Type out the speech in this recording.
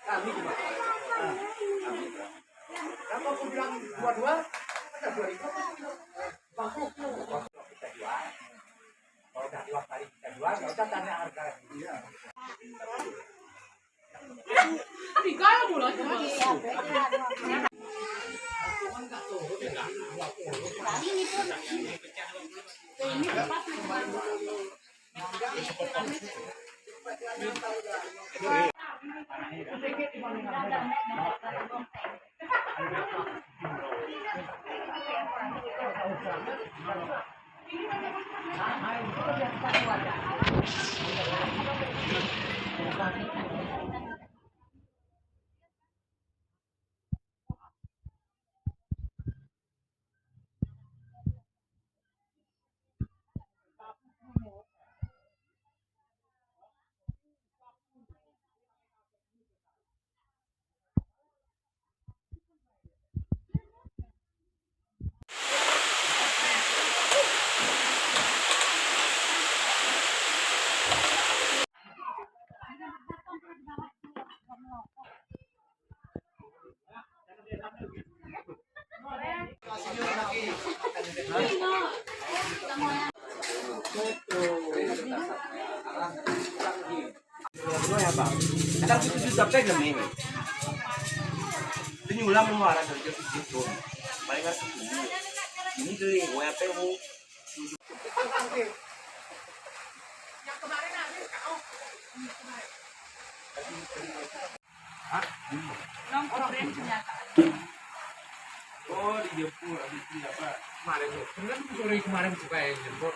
Kami gimana? Kami berapa? Kalau aku bilang dua-dua, kita 2.000. Bagus tuh. Kita jual. Kalau udah dua kali kita jual, nggak usah tanya harga. Iya. Tiga lah mulai. Ini pun. Ini tepat. Kadang itu juga pegang ini. Ini ulang mengarah dari situ. Paling nggak ini tuh WP mu. Yang kemarin habis kau. Hah? Nongkrong senjata. Oh, di Jepur habis ini apa? Kemarin tuh. Kan sore kemarin juga yang jemput.